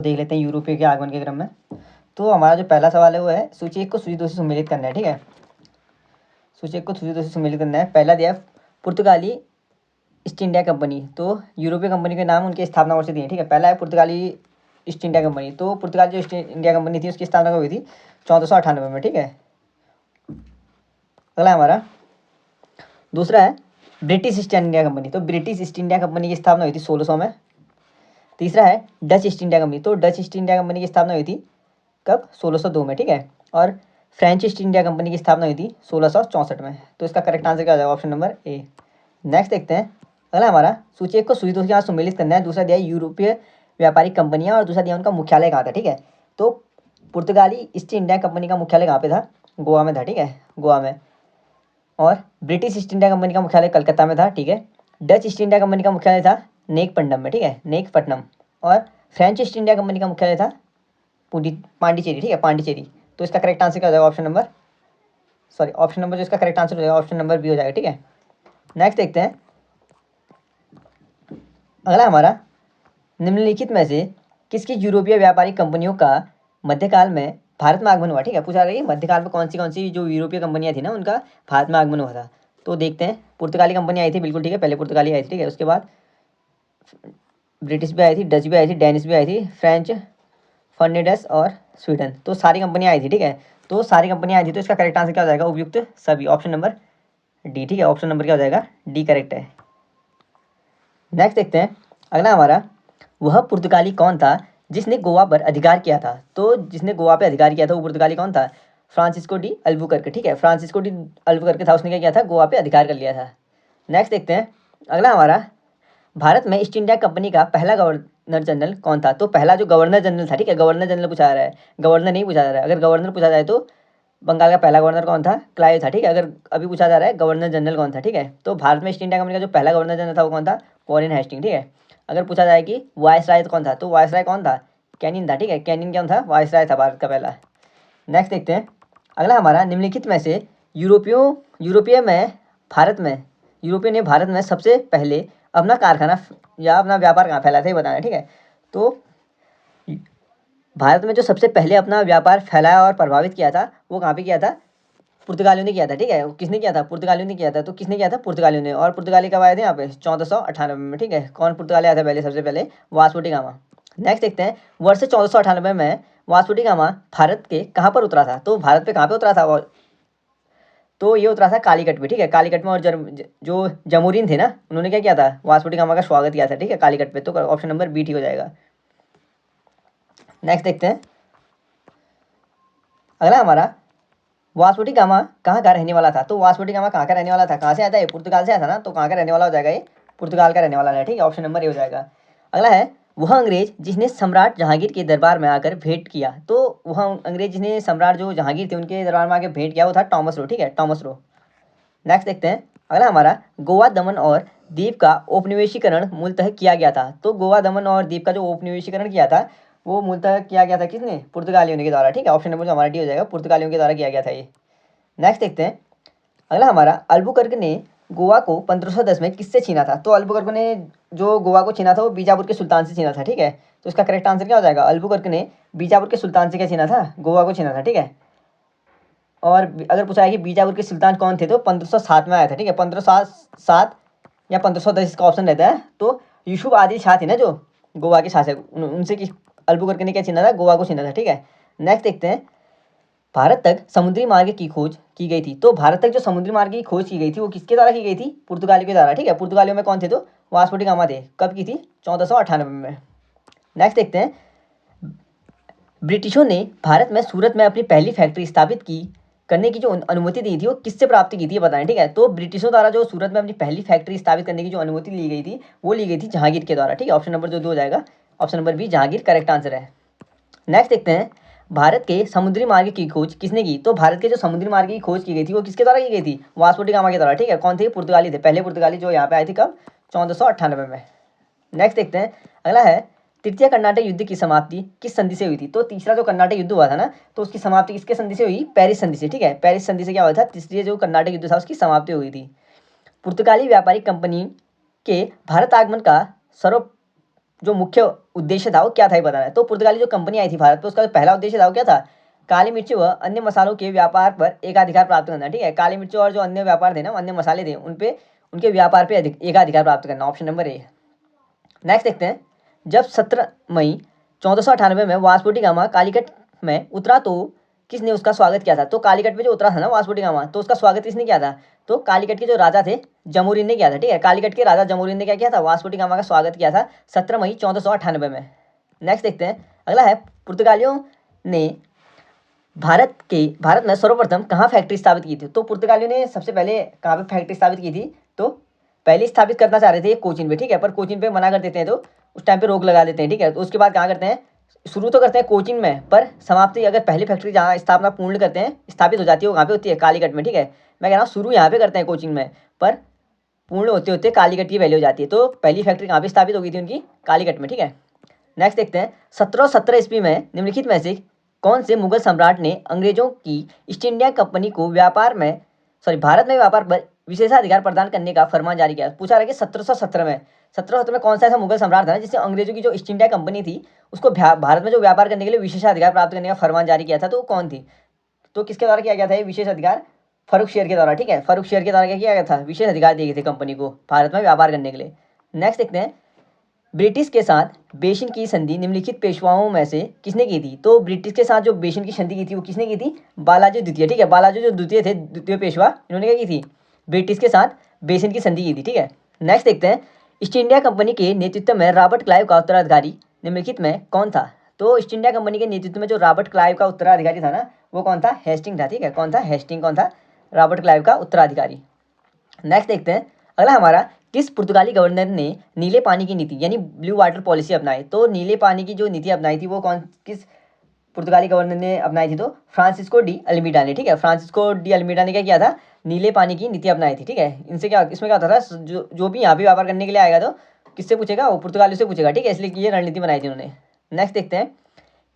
देख लेते हैं यूरोपीय के आगमन के क्रम में। तो हमारा जो पहला सवाल है वो है सूची एक को सूची दो से सम्मिलित करना है। ठीक है, सूची एक को सूची दो से सम्मिलित करना है। पहला दिया पुर्तगाली ईस्ट इंडिया कंपनी। तो यूरोपीय कंपनी के नाम उनके स्थापना वर्ष दिए। ठीक है, पहला है पुर्तगाली ईस्ट इंडिया कंपनी। तो पुर्तगाल जो ईस्ट इंडिया कंपनी थी उसकी स्थापना कब हुई थी? 1498 में। ठीक है, अगला हमारा दूसरा है ब्रिटिश ईस्ट इंडिया कंपनी। तो ब्रिटिश ईस्ट इंडिया कंपनी की स्थापना हुई थी 1600 में। तीसरा है डच ईस्ट इंडिया कंपनी। तो डच ईस्ट इंडिया कंपनी की स्थापना हुई थी कब? 1602 में। ठीक है, और फ्रेंच ईस्ट इंडिया कंपनी की स्थापना हुई थी 1664 में। तो इसका करेक्ट आंसर क्या हो जाएगा? Option number A. नेक्स्ट देखते हैं, अगला हमारा सूची एक को सूची दो के साथ सम्मिलित करना है। दूसरा दिया यूरोपीय व्यापारिक कंपनियां और दूसरा दिया उनका मुख्यालय कहाँ था। ठीक है, तो पुर्तगाली ईस्ट इंडिया कंपनी का मुख्यालय कहाँ पे था? गोवा में था। ठीक है, गोवा में। और ब्रिटिश ईस्ट इंडिया कंपनी का मुख्यालय कलकत्ता में था। ठीक है, डच ईस्ट इंडिया कंपनी का मुख्यालय था नेकपट्टनम में। ठीक है, नेकपट्टनम। और फ्रेंच ईस्ट इंडिया कंपनी का मुख्यालय था पांडिचेरी। ठीक है, पांडिचेरी। तो इसका करेक्ट आंसर क्या हो जाएगा? ऑप्शन नंबर जो इसका करेक्ट आंसर हो जाएगा ऑप्शन नंबर बी हो जाएगा। ठीक है, नेक्स्ट देखते हैं, अगला हमारा निम्नलिखित में से किसकी यूरोपीय व्यापारिक कंपनियों का मध्यकाल में भारत में आगमन हुआ? ठीक है, पूछा रही है मध्यकाल में कौन सी जो यूरोपीय कंपनियां थी ना उनका भारत में आगमन हुआ था। तो देखते हैं, पुर्तगाली कंपनी आई थी, बिल्कुल ठीक है, पहले पुर्तगाली आई थी। ठीक है, उसके बाद ब्रिटिश भी आई थी, डच भी आई थी, डेनिश भी आई थी, फ्रेंच, फर्नेडस और स्वीडन। तो सारी कंपनियां आई थी। ठीक है, तो सारी कंपनियां आई थी। तो इसका करेक्ट आंसर क्या हो जाएगा? उपयुक्त सभी, ऑप्शन नंबर डी। ठीक है, ऑप्शन नंबर क्या हो जाएगा? डी करेक्ट है। नेक्स्ट देखते हैं, अगला हमारा वह पुर्तगाली कौन था जिसने गोवा पर अधिकार किया था? तो जिसने गोवा पर अधिकार किया था वो पुर्तगाली कौन था? Francisco de Albuquerque. ठीक है, फ्रांसिस्को डी अल्बुकर्क था, उसने क्या किया था? गोवा पे अधिकार कर लिया था। नेक्स्ट देखते हैं, अगला हमारा भारत में ईस्ट इंडिया कंपनी का पहला गवर्नर जनरल कौन था? तो पहला जो गवर्नर जनरल था, ठीक है, गवर्नर जनरल पूछा जा रहा है, गवर्नर नहीं पूछा जा रहा है। अगर गवर्नर पूछा जाए तो बंगाल का पहला गवर्नर कौन था? क्लाइव था। ठीक है, अगर अभी पूछा जा रहा है गवर्नर जनरल कौन था, ठीक है, तो भारत में ईस्ट इंडिया कंपनी का जो पहला गवर्नर जनरल था वो कौन था? Warren Hasting. ठीक है, अगर पूछा जाए कि वायसराय कौन था, तो वायसराय कौन था? कैनिन था। ठीक है, कैनिन कौन था? वायसराय था भारत का पहला। नेक्स्ट देखते हैं, अगला हमारा निम्नलिखित में से यूरोपीय ने भारत में सबसे पहले अपना कारखाना या अपना व्यापार कहाँ फैलाया था ये बताना है। ठीक है, तो भारत में जो सबसे पहले अपना व्यापार फैलाया और प्रभावित किया था वो कहाँ पे किया था? पुर्तगालियों ने किया था। ठीक है, किसने किया था? पुर्तगालियों ने किया था। तो किसने किया था? पुर्तगालियों ने। और पुर्तगाली कब आए थे यहाँ पे? 1498 में। ठीक है, कौन पुर्तगाली आया था पहले? सबसे पहले वास्को डी गामा। नेक्स्ट देखते हैं, वर्ष 1498 में वास्को डी गामा भारत के कहाँ पर उतरा था? तो भारत पे कहाँ पे उतरा था? तो ये उतरा था कालीकट पे। ठीक है, कालीकट में। और जो जमूरीन थे ना उन्होंने क्या किया था? वास्को डी गामा का स्वागत किया था। ठीक है, कालीकट पे। तो ऑप्शन नंबर बी ठीक हो जाएगा। नेक्स्ट देखते हैं, अगला हमारा वास्को डी गामा कहाँ का रहने वाला था? तो वास्को डी गामा कहाँ का रहने वाला था? कहाँ से आया था? ये पुर्तगाल से आया था ना, तो कहाँ का रहने वाला हो जाएगा? ये पुर्तगाल का रहने वाला है। ठीक है, ऑप्शन नंबर ए हो जाएगा। अगला है वह अंग्रेज जिसने सम्राट जहांगीर के दरबार में आकर भेंट किया। तो वह अंग्रेज जिसने सम्राट जो जहांगीर थे उनके दरबार में आकर भेंट किया वो था टॉमस रो। ठीक है, टॉमस रो। नेक्स्ट देखते हैं, अगला हमारा गोवा, दमन और दीप का औपनिवेशीकरण मूलतः किया गया था। तो गोवा, दमन और दीप का जो औपनिवेशीकरण किया था वो मूलतः किया गया था किसने? पुर्तगालियों के द्वारा। ठीक है, ऑप्शन नंबर जो हमारा डी हो जाएगा, पुर्तगालियों के द्वारा किया गया था ये। नेक्स्ट देखते हैं, अगला हमारा अल्बुकर्क ने गोवा को 1510 में किससे छीना था? तो अल्बुकर्क ने जो गोवा को छीना था वो बीजापुर के सुल्तान से छीना था। ठीक है, तो इसका करेक्ट आंसर क्या हो जाएगा? अल्बुकर्क ने बीजापुर के सुल्तान से क्या छीना था? गोवा को छीना था। ठीक है, और अगर पूछा है कि बीजापुर के सुल्तान कौन थे तो 1507 में आया था। ठीक है, 1507 या 1510 इसका ऑप्शन रहता है। तो यूसुफ आदिल शाह थे ना जो गोवा के शासक, उनसे अल्बुकर्क ने क्या छीना था? गोवा को छीना था। ठीक है, नेक्स्ट देखते हैं, भारत तक समुद्री मार्ग की खोज की गई थी। तो भारत तक जो समुद्री मार्ग की खोज की गई थी वो किसके द्वारा की गई थी? पुर्तगालियों के द्वारा। ठीक है, पुर्तगालियों में कौन थे? तो वास्को डी गामा थे। कब की थी? 1498 में। नेक्स्ट देखते हैं, ब्रिटिशों ने भारत में सूरत में अपनी पहली फैक्ट्री स्थापित की करने की जो अनुमति दी थी वो किससे प्राप्त की थी ये बताएं। ठीक है, तो ब्रिटिशों द्वारा जो सूरत में अपनी पहली फैक्ट्री स्थापित करने की जो अनुमति ली गई थी वो ली गई थी जहांगीर के द्वारा। ठीक है, ऑप्शन नंबर जो 2 हो जाएगा, option number B Jahangir correct answer है। नेक्स्ट देखते हैं, भारत के समुद्री मार्ग की खोज किसने की? तो भारत के जो समुद्री मार्ग की खोज की गई थी वो किसके द्वारा की गई थी? वास्को डी गामा के द्वारा। ठीक है, कौन थे? पुर्तगाली थे, पहले पुर्तगाली जो यहाँ पे आए थे कब? 1498 में। नेक्स्ट देखते हैं, अगला है तृतीय कर्नाटक युद्ध की समाप्ति किस संधि से हुई थी? तो तीसरा जो कर्नाटक युद्ध हुआ था ना तो उसकी समाप्ति किसके संधि से हुई? पेरिस संधि से। ठीक है, पेरिस संधि से क्या हुआ था? तीसरी जो कर्नाटक युद्ध था उसकी समाप्ति हुई थी। पुर्तगाली व्यापारिक कंपनी के भारत आगमन का जो मुख्य उद्देश्य था वो क्या था ये बताना है। तो पुर्तगाली जो कंपनी आई थी भारत पे, उसका जो पहला उद्देश्य था वो क्या था, काली मिर्च व अन्य मसालों के व्यापार पर एकाधिकार प्राप्त करना। ठीक है, काली मिर्च और जो अन्य व्यापार थे ना, अन्य मसाले थे, उन पे उनके व्यापार पे एकाधिकार प्राप्त करना, ऑप्शन नंबर ए। नेक्स्ट देखते हैं, जब 17 मई 1498 में वास्को डी गामा कालीकट में उतरा तो किसने उसका स्वागत किया था। तो कालीकट में जो उतरा था ना वास्को डी गामा, तो उसका स्वागत किसने किया था, तो कालीकट के जो राजा थे जमोरिन ने किया था। ठीक है, कालीकट के राजा जमोरिन ने क्या किया था, वास्को डी गामा का स्वागत किया था 17 मई 1498 में। नेक्स्ट देखते हैं, अगला है, पुर्तगालियों ने भारत में सर्वप्रथम कहाँ फैक्ट्री स्थापित की थी। तो पुर्तगालियों ने सबसे पहले कहाँ पे फैक्ट्री स्थापित की थी, तो पहले स्थापित करना चाह रहे थे कोचीन पे। ठीक है, पर कोचीन पे मना कर देते हैं, तो उस टाइम पे रोक लगा देते हैं। ठीक है, तो उसके बाद कहाँ करते हैं, शुरू तो करते हैं कोचीन में, पर समाप्ति अगर पहली फैक्ट्री जहाँ स्थापना पूर्ण करते हैं, स्थापित हो जाती है, वो कहाँ पे होती है, कालीकट में। ठीक है, मैं कह रहा हूँ शुरू यहाँ पे करते हैं कोचीन में, पर पूर्ण होते होते कालीकट की पहले हो जाती है। तो पहली फैक्ट्री कहाँ पे स्थापित हो गई थी उनकी, कालीकट में। ठीक है, नेक्स्ट देखते हैं, 1717 ईस्वी में निम्नलिखित में से कौन से मुगल सम्राट ने अंग्रेजों की ईस्ट इंडिया कंपनी को भारत में व्यापार पर विशेषाधिकार प्रदान करने का फरमान जारी किया। पूछा रहा है कि 1717 में कौन सा ऐसा मुगल सम्राट था जिससे अंग्रेजों की जो ईस्ट इंडिया कंपनी थी उसको भारत में जो व्यापार करने के लिए विशेषाधिकार प्राप्त करने का फरमान जारी किया था, तो कौन थी। तो किसके द्वारा किया गया था ये विशेष अधिकार, फर्रुख शेर के द्वारा। ठीक है, फर्रुख शेर के द्वारा क्या किया गया था, विशेष अधिकार दिए गए थे कंपनी को भारत में व्यापार करने के लिए। नेक्स्ट देखते हैं, ब्रिटिश के साथ बेसिन की संधि निम्नलिखित पेशवाओं में से किसने की थी। तो ब्रिटिश के साथ जो बेसिन की संधि की थी वो किसने की थी, बालाजी द्वितीय। ठीक है, बालाजी जो द्वितीय थे, द्वितीय पेशवा, इन्होंने क्या की थी, ब्रिटिश के साथ बेसिन की संधि की थी। ठीक है, नेक्स्ट देखते हैं, ईस्ट इंडिया कंपनी के नेतृत्व में रॉबर्ट क्लाइव का उत्तराधिकारी निम्नलिखित में कौन था। तो ईस्ट इंडिया कंपनी के नेतृत्व में जो रॉबर्ट क्लाइव का उत्तराधिकारी था ना, वो कौन था, हेस्टिंग था। ठीक है, कौन था, हेस्टिंग कौन था, रॉबर्ट क्लाइव का उत्तराधिकारी। नेक्स्ट देखते हैं, अगला हमारा, किस पुर्तगाली गवर्नर ने नीले पानी की नीति यानी ब्लू वाटर पॉलिसी अपनाई। तो नीले पानी की जो नीति अपनाई थी वो किस पुर्तगाली गवर्नर ने अपनाई थी, तो फ्रांसिस्को डी अल्मीडा ने। ठीक है, फ्रांसिस्को डी अल्मीडा ने क्या किया था, नीले पानी की नीति अपनाई थी। ठीक है, इनसे क्या, इसमें क्या होता था, जो भी यहाँ पे व्यापार करने के लिए आएगा तो किससे पूछेगा, वो पुर्तगालियों से पूछेगा। ठीक है, इसलिए ये रणनीति बनाई थी उन्होंने। नेक्स्ट देखते हैं,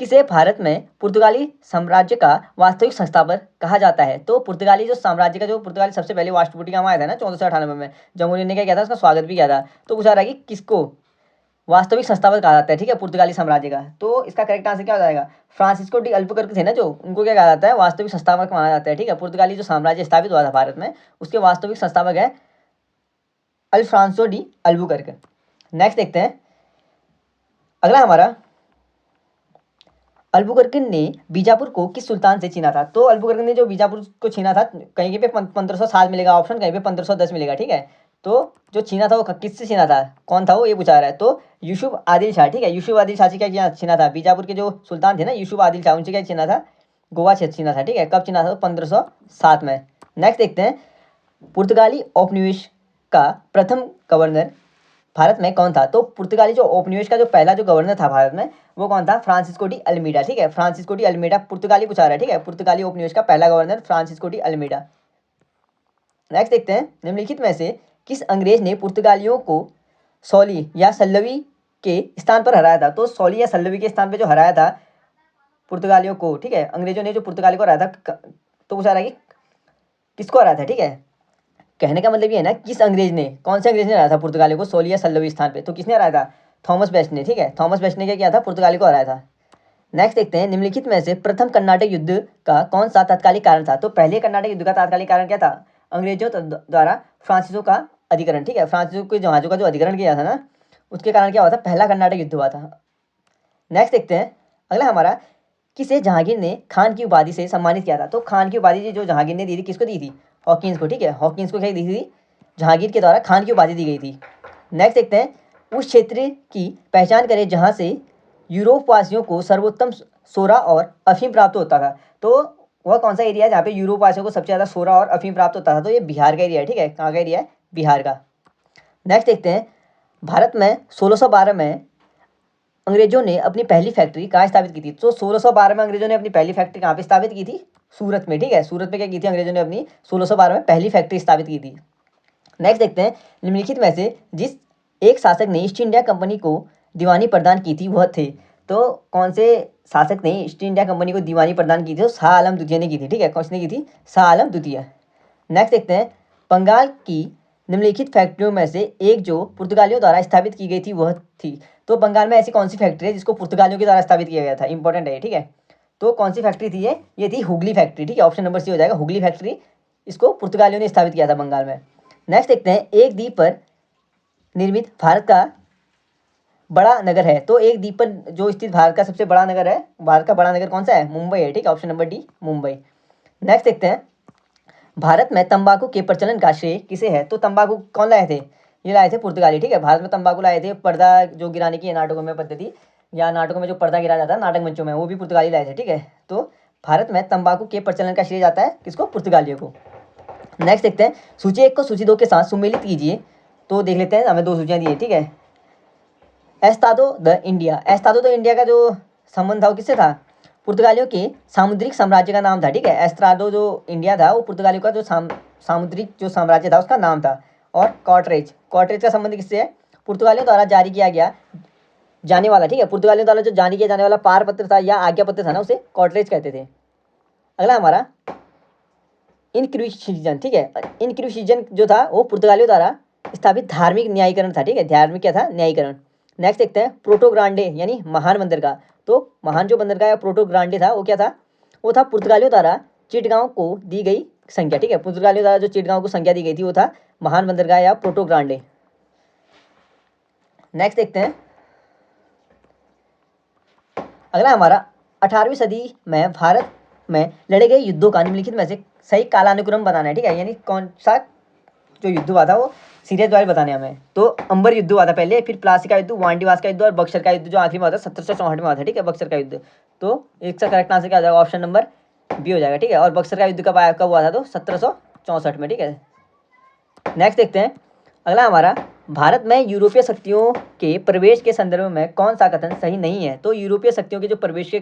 किसे भारत में पुर्तगाली साम्राज्य का वास्तविक संस्थापक कहा जाता है। तो पुर्तगाली जो साम्राज्य का जो पुर्तगाली सबसे पहले वास्को डी गामा आया था ना 1498 में, जमोरिन ने क्या किया था, उसका स्वागत भी किया था। तो पूछा रहा है कि किसको वास्तविक संस्थापक कहा जाता है। ठीक है, पुर्तगाली साम्राज्य का, तो इसका करेक्ट आंसर क्या हो जाएगा, फ्रांसिस्को डी अल्बुकर्क थे ना जो, उनको क्या कहा जाता है, वास्तविक संस्थापक माना जाता है। ठीक है, पुर्तगाली जो साम्राज्य स्थापित हुआ था भारत में, उसके वास्तविक संस्थापक है अल्फ्रांसो डी अल्बुकर्क। नेक्स्ट देखते हैं, अगला हमारा, अल्बुकर्क ने बीजापुर को किस सुल्तान से छीना था। तो अल्बुकर्क ने जो बीजापुर को छीना था, कहीं पे 1507 मिलेगा ऑप्शन, कहीं पे 1510 मिलेगा। ठीक है, तो जो छीना था वो किससे छीना था, कौन था वो, ये पूछा रहा है। तो यूसुफ आदिल शाह। ठीक है, यूसुफ आदिल शाह से क्या छीना था, बीजापुर के जो सुल्तान थे ना यूसुफ आदिल शाह, उनसे क्या छीना था, गोवा क्षेत्र छीना था। ठीक है, कब छीना था, 1507 में। नेक्स्ट देखते हैं, पुर्तगाली औपनिवेश का प्रथम गवर्नर भारत में कौन था। तो पुर्तगाली जो औपनिवेश का जो पहला जो गवर्नर था भारत में, वो कौन था, फ्रांसिस्को डी अल्मीडा। ठीक है, फ्रांसिस्को डी अल्मीडा पुर्तगाली पूछा रहा है। ठीक है, पुर्तगाली उपनिवेश का पहला governor Francisco de Almeida. Next देखते हैं, निम्नलिखित में से किस अंग्रेज ने पुर्तगालियों को सौली या सल्लवी के स्थान पर हराया था। तो सौली या सल्लवी के स्थान पर जो हराया था पुर्तगालियों को, ठीक है, अंग्रेजों ने जो पुर्तगाली को हराया था, तो पूछा रहा है कि किसको हराया था। ठीक है, कहने का मतलब ये है ना, किस अंग्रेज ने, कौन से अंग्रेज ने हराया था पुर्तगाली को सौली या सल्लवी स्थान पे, तो किसने हराया था, थॉमस बेस्ट ने। ठीक है, थॉमस बेस्ट ने क्या किया था, पुर्तगाली को हराया था। नेक्स्ट देखते हैं, निम्नलिखित में से प्रथम कर्नाटक युद्ध का कौन सा तात्कालिक कारण था। तो पहले कर्नाटक युद्ध का तात्कालिक कारण क्या था, अंग्रेजों द्वारा फ्रांसीसियों का अधिकरण। ठीक है, फ्रांसीसियों के जहाजों का जो अधिकरण किया था ना, उसके कारण क्या हुआ था, पहला कर्नाटक युद्ध हुआ था। नेक्स्ट देखते हैं, अगला हमारा, किसे जहांगीर ने खान की उपाधि से सम्मानित किया था। तो खान की उपाधि जो जहांगीर ने दी थी, किसको दी थी, हॉकिंस को। ठीक है, हॉकिंस को क्या दी थी, जहांगीर के द्वारा खान की उपाधि दी गई थी। नेक्स्ट देखते हैं, उस क्षेत्र की पहचान करें जहां से यूरोप वासियों को सर्वोत्तम सोरा और अफीम प्राप्त होता था। तो वह कौन सा एरिया है जहाँ पे यूरोप वासियों को सबसे ज़्यादा सोरा और अफीम प्राप्त होता था, तो ये बिहार का एरिया है। ठीक है, कहाँ का एरिया है, बिहार का। नेक्स्ट देखते हैं, भारत में 1612 में अंग्रेजों ने अपनी पहली फैक्ट्री कहाँ स्थापित की थी। तो 1612 में अंग्रेजों ने अपनी पहली फैक्ट्री कहाँ पे स्थापित की थी, सूरत में। ठीक है, सूरत में क्या की थी अंग्रेजों ने अपनी 1612 में पहली फैक्ट्री स्थापित की थी। नेक्स्ट देखते हैं, निम्नलिखित में से जिस एक शासक ने ईस्ट इंडिया कंपनी को दीवानी प्रदान की थी वह थे। तो कौन से शासक ने ईस्ट इंडिया कंपनी को दीवानी प्रदान की थी, तो शाह आलम द्वितीय ने की थी। ठीक है, किसने की थी, शाह आलम द्वितीय। नेक्स्ट देखते हैं, बंगाल की निम्नलिखित फैक्ट्रियों में से एक जो पुर्तगालियों द्वारा स्थापित की गई थी वह थी। तो बंगाल में ऐसी कौन सी फैक्ट्री है जिसको पुर्तगालियों के द्वारा स्थापित किया गया था? इंपॉर्टेंट है, ठीक है। तो कौन सी फैक्ट्री थी ये थी हुगली फैक्ट्री, ठीक है। ऑप्शन नंबर सी हो जाएगा, हुगली फैक्ट्री। इसको पुर्तगालियों ने स्थापित किया था बंगाल में। नेक्स्ट देखते हैं, एक द्वीप पर निर्मित भारत का बड़ा नगर है। तो एक द्वीप पर जो स्थित भारत का सबसे बड़ा नगर है, भारत का बड़ा नगर कौन सा है? मुंबई है, ठीक है। Option number D, Mumbai. Next देखते हैं, भारत में तंबाकू के प्रचलन का श्रेय किसे है? तो तंबाकू कौन लाए थे? ये लाए थे पुर्तगाली, ठीक है। भारत में तंबाकू लाए थे, पर्दा जो गिराने की नाटकों में पद्धति, या नाटकों में जो पर्दा गिरा जाता है नाटक मंचों में, वो भी पुर्तगाली लाए थे, ठीक है। तो भारत में तंबाकू के प्रचलन का श्रेय जाता है किसको? पुर्तगालियों को। नेक्स्ट देखते हैं, सूची 1 को सूची 2 के साथ सुमेलित कीजिए। तो देख लेते हैं, हमें 2 सूचियाँ दी है, ठीक है। Estado the India, Estado the India का जो संबंध था वो किससे था? पुर्तगालियों के सामुद्रिक साम्राज्य का नाम था, ठीक है। एस्तादो जो इंडिया था वो पुर्तगालियों का जो सामुद्रिक जो साम्राज्य था उसका नाम था। और कॉटरेज, कॉटरेज का संबंध किससे है? पुर्तगालियों द्वारा जारी किया गया जाने वाला, ठीक है। पुर्तगालियों द्वारा जो जारी किया जाने वाला पार पत्र था या आज्ञा पत्र था ना, उसे कॉटरेज कहते थे। अगला हमारा इनक्विजिशन, ठीक है। इनक्विजिशन जो था वो पुर्तगालियों द्वारा स्थापित धार्मिक न्यायीकरण था, ठीक है। धार्मिक क्या था? न्यायीकरण। नेक्स्ट देखते हैं, प्रोटो ग्रांडे यानी महान बंदरगाह। तो महान जो बंदरगाह या प्रोटो ग्रांडे था वो क्या था? वो था पुर्तगालियों द्वारा चिटगांव को दी गई संख्या, ठीक है। पुर्तगालियों द्वारा जो चिटगांव को संख्या दी गई थी वो था महान बंदरगाह या प्रोटो ग्रांडे। नेक्स्ट देखते हैं, अगला हमारा 18वीं सदी में भारत में लड़े गए युद्धों का निम्नलिखित में से सही कालानुक्रम बताना है, ठीक है। यानी कौन सा जो युद्ध हुआ था वो सीरिया द्वारा बताने हमें। तो अंबर युद्ध हुआ था पहले, फिर प्लासी का युद्ध, वांडीवास का युद्ध और बक्सर का युद्ध जो आखिरी में हुआ था 1764 में हुआ था, ठीक है, बक्सर का युद्ध। तो इसका करेक्ट आंसर क्या हो जाएगा? ऑप्शन नंबर बी हो जाएगा, ठीक है। और बक्सर का युद्ध कब हुआ था? तो 1764 में, ठीक है। नेक्स्ट देखते हैं, अगला हमारा, भारत में यूरोपीय शक्तियों के प्रवेश के संदर्भ में कौन सा कथन सही नहीं है? तो यूरोपीय शक्तियों के जो प्रवेश के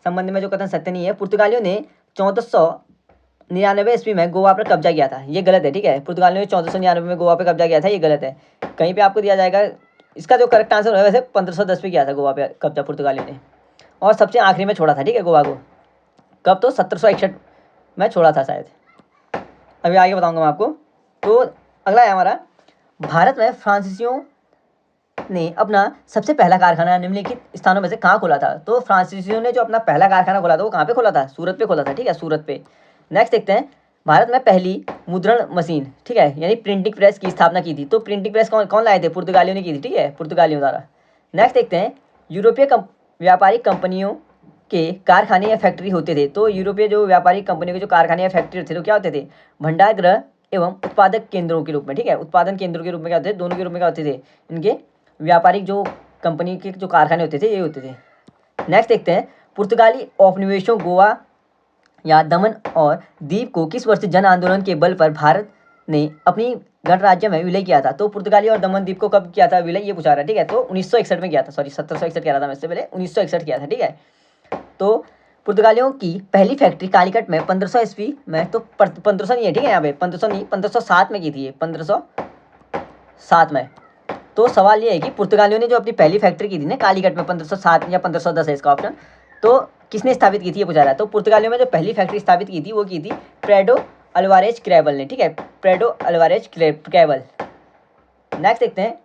संबंध में जो कथन सत्य नहीं है, पुर्तगालियों ने 1499 ईस्वी में गोवा पर कब्जा किया था, ये गलत है, ठीक है। पुर्तगालियों ने 1499 में गोवा पर कब्जा किया था, ये गलत है। कहीं पे आपको दिया जाएगा, इसका जो करेक्ट आंसर है वैसे 1510 में किया था गोवा पे कब्जा पुर्तगालियों ने, और सबसे आखिरी में छोड़ा था, ठीक है, गोवा को। कब? तो 1761 में छोड़ा था शायद, अभी आगे बताऊंगा मैं आपको। तो अगला है हमारा, भारत में फ्रांसीसियों ने अपना सबसे पहला कारखाना निम्नलिखित स्थानों में से कहाँ खोला था? तो फ्रांसीसियों ने जो अपना पहला कारखाना खोला था वो कहाँ पे खोला था? सूरत पे खोला था, ठीक है, सूरत पे। नेक्स्ट देखते हैं, भारत में पहली मुद्रण मशीन, ठीक है, यानी प्रिंटिंग प्रेस की स्थापना की थी। तो प्रिंटिंग प्रेस कौन लाए थे? पुर्तगालियों ने की थी, ठीक है, पुर्तगालियों द्वारा। नेक्स्ट देखते हैं, यूरोपीय व्यापारिक कंपनियों के कारखाने या फैक्ट्री होते थे। तो यूरोपीय जो व्यापारिक कंपनियों के जो कारखाने या फैक्ट्री थे तो क्या होते थे? भंडार गृह एवं उत्पादक केंद्रों के रूप में, ठीक है, उत्पादन केंद्रों के रूप में क्या होते थे? दोनों के रूप में क्या होते थे? इनके व्यापारिक जो कंपनी के जो कारखाने होते थे ये होते थे। नेक्स्ट देखते हैं, पुर्तगाली औपनिवेशों गोवा या दमन और दीप को किस वर्ष जन आंदोलन के बल पर भारत ने अपनी गणराज्य में विलय किया था? तो पुर्तगाली और दमन द्वीप को कब किया था विलय, ये पूछा रहा है, ठीक है। तो 1961 में किया था, सॉरी 1761 कह रहा था मैं इससे पहले, 1961 किया था, ठीक है। तो पुर्तगालियों की पहली फैक्ट्री कालीकट में 1500 ईस्वी में, तो 1500 नहीं है, ठीक है, यहाँ पे 1500 नहीं, 1507 में की थी, 1507 में। तो सवाल ये है कि पुर्तगालियों ने जो अपनी पहली फैक्ट्री की थी ना कालीकट में 1507 या 1510 है इसका ऑप्शन, तो किसने स्थापित की थी ये पूछा रहा है। तो पुर्तगालियों में जो पहली फैक्ट्री स्थापित की थी वो की थी प्रेडो अल्वारेज क्रेबल ने, ठीक है, प्रेडो अल्वारेज क्रेबल। नेक्स्ट देखते हैं,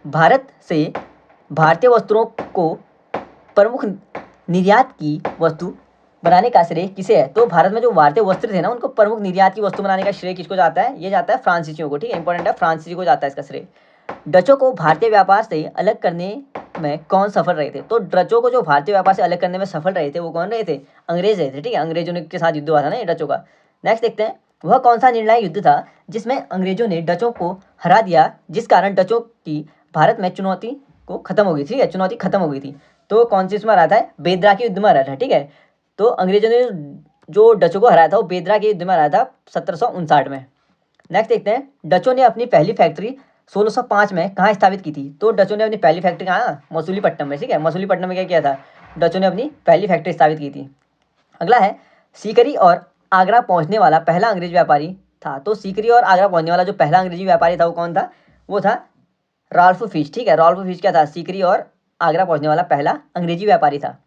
भारत से भारतीय वस्त्रों को प्रमुख निर्यात की वस्तु बनाने का श्रेय किसे है? तो भारत में जो भारतीय वस्त्र थे ना उनको प्रमुख निर्यात की वस्तु बनाने का श्रेय किसको जाता है? ये जाता है फ्रांसीसियों को, ठीक है, इंपॉर्टेंट है, फ्रांसीसी को जाता है इसका श्रेय। डचों को भारतीय व्यापार से अलग करने में कौन सफल रहे थे? तो डचों को जो भारतीय व्यापार से अलग करने में सफल रहे थे वो कौन रहे थे? अंग्रेज रहे थे, ठीक है, अंग्रेजों के साथ युद्ध हुआ था ना ये डचों का। नेक्स्ट देखते हैं, वह कौन सा निर्णायक युद्ध था जिसमें अंग्रेजों ने डचों को हरा दिया, जिस कारण डचों की भारत में चुनौती को खत्म हो गई थी, ठीक है, चुनौती खत्म हो गई थी। तो कौन सी इसमें हरा था? बेदरा के युद्ध में हरा था, ठीक है। तो अंग्रेजों ने जो डचों को हराया था वो बेदरा के युद्ध में हराया था 1759 में। नेक्स्ट देखते हैं, डचों ने अपनी पहली फैक्ट्री 1605 में कहाँ स्थापित की थी? तो डचों ने अपनी पहली फैक्ट्री कहाँ? मसूलीपट्टनम में, ठीक है, मसूलीपट्टनम में क्या किया था? डचों ने अपनी पहली फैक्ट्री स्थापित की थी। अगला है, सीकरी और आगरा पहुँचने वाला पहला अंग्रेज व्यापारी था। तो सीकरी और आगरा पहुँचने वाला जो पहला अंग्रेजी व्यापारी था वो कौन था? वो था रॉल्फ फिश, ठीक है, रॉल्फ फिश क्या था? सीकरी और आगरा पहुँचने वाला पहला अंग्रेजी व्यापारी था।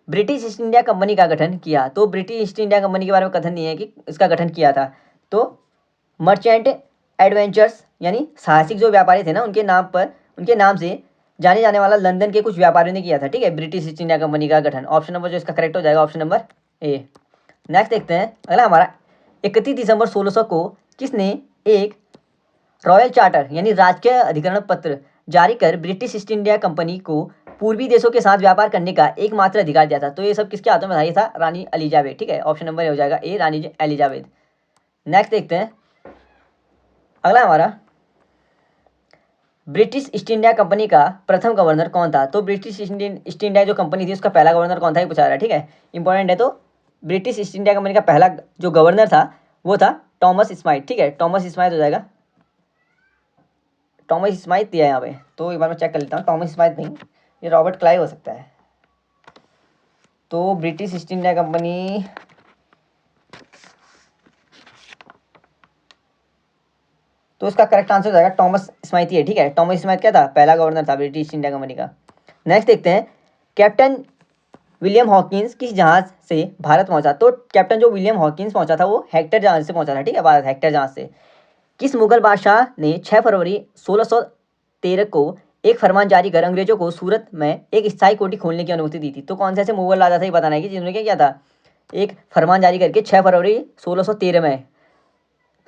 ब्रिटिश ईस्ट इंडिया कंपनी का गठन किया। तो ब्रिटिश ईस्ट इंडिया कंपनी के बारे में कथन नहीं है कि इसका गठन किया था। तो मर्चेंट एडवेंचर्स यानी साहसिक जो व्यापारी थे ना उनके नाम से जाने जाने वाला लंदन के कुछ व्यापारियों ने किया था, ठीक है, ब्रिटिश ईस्ट इंडिया कंपनी का गठन। ऑप्शन नंबर जो इसका करेक्ट हो जाएगा ऑप्शन नंबर ए। नेक्स्ट देखते हैं अगला हमारा, 31 दिसंबर 1600 को किसने एक रॉयल चार्टर यानी राजकीय अधिकरण पत्र जारी कर ब्रिटिश ईस्ट इंडिया कंपनी को पूर्वी देशों के साथ व्यापार करने का एकमात्र अधिकार दिया था? तो ये सब किसके हाथों में था? ये था रानी एलिजाबेथ, ठीक है, ऑप्शन नंबर हो जाएगा ए, रानी एलिजाबेथ। नेक्स्ट देखते हैं अगला हमारा, ब्रिटिश ईस्ट इंडिया कंपनी का प्रथम गवर्नर कौन था? तो ब्रिटिश ईस्ट इंडिया जो कंपनी थी उसका पहला गवर्नर कौन था ये पूछा रहा है, ठीक है, इंपॉर्टेंट है। तो ब्रिटिश ईस्ट इंडिया कंपनी का पहला जो गवर्नर था वो था टॉमस स्माइथ, ठीक है, टॉमस स्माइथ हो जाएगा, टॉमस स्माइथ दिया है यहाँ पे, तो एक बार मैं चेक कर लेता हूँ, टॉमस स्माइथ नहीं, ये रॉबर्ट क्लाइव हो सकता है। तो ब्रिटिश ईस्ट इंडिया कंपनी तो इसका करेक्ट आंसर हो जाएगा टॉमस स्माइथ ही है, ठीक है, टॉमस स्माइथ क्या था? पहला गवर्नर था ब्रिटिश ईस्ट इंडिया कंपनी का। नेक्स्ट देखते हैं, कैप्टन विलियम हॉकिंस किस जहाज से भारत पहुंचा? तो कैप्टन जो विलियम हॉकिंस पहुंचा था वो हेक्टर जहाज से पहुंचा था, ठीक है, भारत हेक्टर जहाज से। किस मुगल बादशाह ने 6 फरवरी 1613 को एक फरमान जारी कर अंग्रेजों को सूरत में एक स्थायी कोठी खोलने की अनुमति दी थी? तो कौन से ऐसे मुगल राजा थे ये बताना है कि जिन्होंने क्या किया था, एक फरमान जारी करके 6 फरवरी 1613 में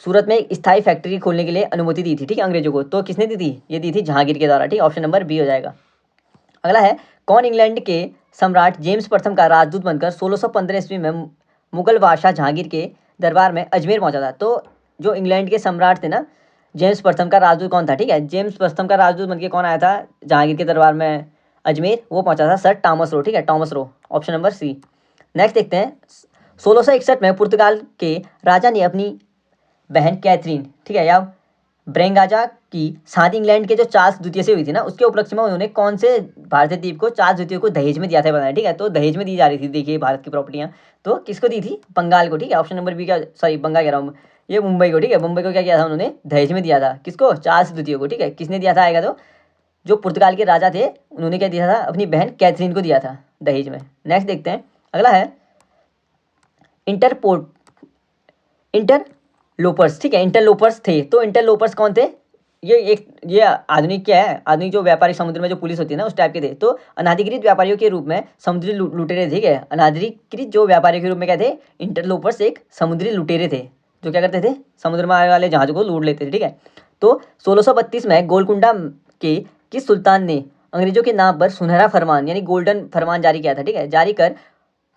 सूरत में एक स्थायी फैक्ट्री खोलने के लिए अनुमति दी थी, ठीक है, अंग्रेजों को। तो किसने दी थी? ये दी थी जहांगीर के द्वारा, ठीक, ऑप्शन नंबर बी हो जाएगा। अगला है, कौन इंग्लैंड के सम्राट जेम्स प्रथम का राजदूत बनकर 1615 ईस्वी में मुगल बादशाह जहांगीर के दरबार में अजमेर पहुंचा था? तो जो इंग्लैंड के सम्राट थे ना, जेम्स प्रथम का राजदूत कौन था? ठीक है, जेम्स प्रथम का राजदूत बनकर कौन आया था जहांगीर के दरबार में अजमेर? वो पहुंचा था सर टॉमस रो, ठीक है, Thomas Roe, option number C. Next देखते हैं, 1661 में पुर्तगाल के राजा ने अपनी बहन कैथरीन, ठीक है, या ब्रेंगाजा की शादी इंग्लैंड के जो चार्ल्स द्वितीय से हुई थी ना, उसके उपलक्ष्य में उन्होंने कौन से भारतीय द्वीप को चार्ल्स द्वितीय को दहेज में दिया था बताया, ठीक है, तो दहेज में दी जा रही थी, देखिए भारत की प्रॉपर्टियाँ, तो किसको दी थी? बंगाल को, ठीक है, ऑप्शन नंबर बी का, सॉरी बंगाल कह रहा हूँ, ये मुंबई को, ठीक है, मुंबई को क्या किया था उन्होंने? दहेज में दिया था, किसको? चार्ल्स द्वितीय को, ठीक है, किसने दिया था आएगा तो जो पुर्तगाल के राजा थे उन्होंने क्या दिया था? अपनी बहन कैथरीन को दिया था दहेज में। नेक्स्ट देखते हैं अगला है, इंटरपोर्ट इंटरलोपर्स, ठीक है, इंटरलोपर्स थे, तो इंटरलोपर्स कौन थे? ये आधुनिक क्या है, आधुनिक जो व्यापारिक समुद्र में जो पुलिस होती है ना उस टाइप के थे। तो अनाधिकृत व्यापारियों के रूप में समुद्री लुटेरे, ठीक है, अनाधिकृत जो व्यापारियों के रूप में क्या थे? इंटरलोपर्स एक समुद्री लुटेरे थे जो क्या करते थे? समुद्र में आने वाले जहाज़ों को लूट लेते थे, ठीक है। तो 1632 में गोलकुंडा के किस सुल्तान ने अंग्रेजों के नाम पर सुनहरा फरमान यानी गोल्डन फरमान जारी किया था, ठीक है, जारी कर